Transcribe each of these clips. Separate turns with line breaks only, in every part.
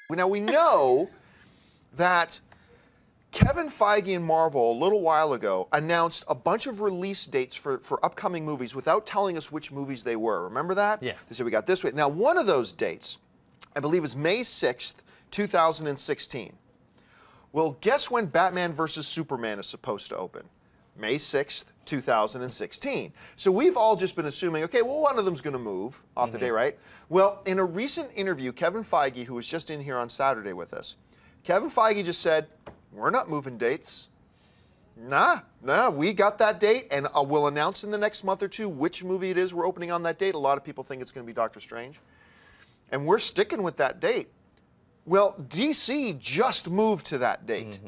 Now, we know that Kevin Feige and Marvel, a little while ago, announced a bunch of release dates for upcoming movies without telling us which movies they were. Remember that?
Yeah.
They said we got this way. Now, one of those dates, I believe, is May 6th, 2016. Well, guess when Batman vs. Superman is supposed to open? May 6th, 2016. So we've all just been assuming, okay, well, one of them's going to move off the day, right? Well, in a recent interview, Kevin Feige, who was just in here on Saturday with us, Kevin Feige just said, we're not moving dates. Nah, we got that date, and we'll announce in the next month or two which movie it is we're opening on that date. A lot of people think it's going to be Doctor Strange. And we're sticking with that date. Well, DC just moved to that date.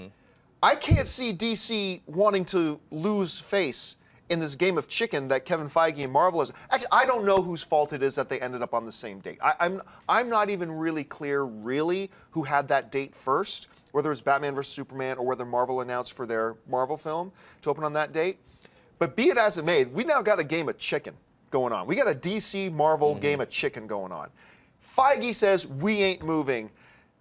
I can't see DC wanting to lose face in this game of chicken that Kevin Feige and Marvel is. Actually, I don't know whose fault it is that they ended up on the same date. I'm not even really clear, really, who had that date first, whether it was Batman vs. Superman or whether Marvel announced for their Marvel film to open on that date. But be it as it may, we now got a game of chicken going on. We got a DC Marvel game of chicken going on. Feige says we ain't moving.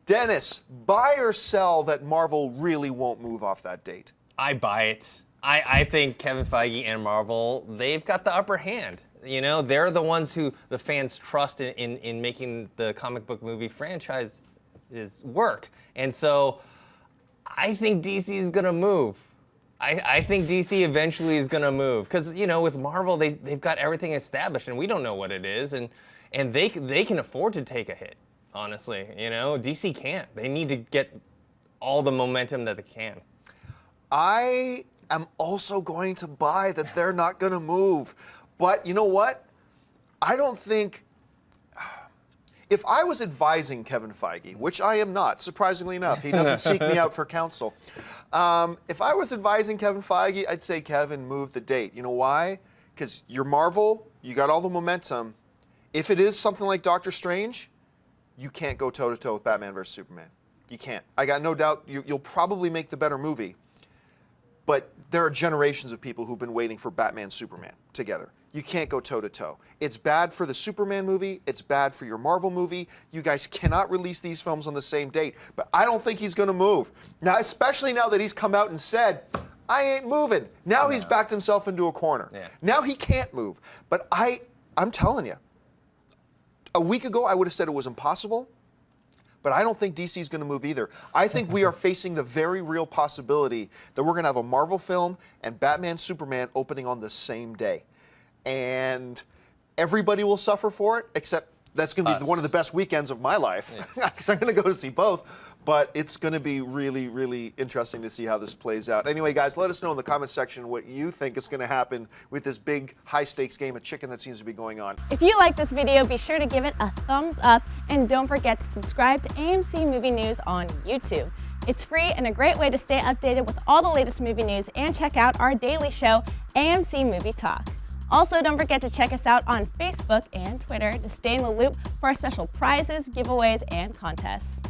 Dennis, buy or sell that Marvel really won't move off that date?
I buy it. I think Kevin Feige and Marvel, they've got the upper hand. You know, they're the ones who the fans trust in making the comic book movie franchise work. And so I think DC is going to move. I think DC eventually is going to move. Because, you know, with Marvel, they've got everything established, and we don't know what it is. And they can afford to take a hit. Honestly, you know, DC can't. They need to get all the momentum that they can.
I am also going to buy that they're not going to move. But you know what? I don't think... If I was advising Kevin Feige, which I am not, surprisingly enough, he doesn't seek me out for counsel. If I was advising Kevin Feige, I'd say, Kevin, move the date. You know why? Because you're Marvel, you got all the momentum. If it is something like Doctor Strange, you can't go toe-to-toe with Batman vs. Superman. You can't. I got no doubt you'll probably make the better movie, but there are generations of people who've been waiting for Batman Superman together. You can't go toe-to-toe. It's bad for the Superman movie. It's bad for your Marvel movie. You guys cannot release these films on the same date, but I don't think he's going to move. Now, especially now that he's come out and said, I ain't moving. Now he's backed himself into a corner. Yeah. Now he can't move. But I'm telling you, a week ago, I would have said it was impossible, but I don't think DC is going to move either. I think we are facing the very real possibility that we're going to have a Marvel film and Batman Superman opening on the same day. And everybody will suffer for it, except that's going to be one of the best weekends of my life, because I'm going to go to see both. But it's going to be really, really interesting to see how this plays out. Anyway, guys, let us know in the comment section what you think is going to happen with this big high-stakes game of chicken that seems to be going on.
If you like this video, be sure to give it a thumbs up, and don't forget to subscribe to AMC Movie News on YouTube. It's free and a great way to stay updated with all the latest movie news and check out our daily show, AMC Movie Talk. Also, don't forget to check us out on Facebook and Twitter to stay in the loop for our special prizes, giveaways, and contests.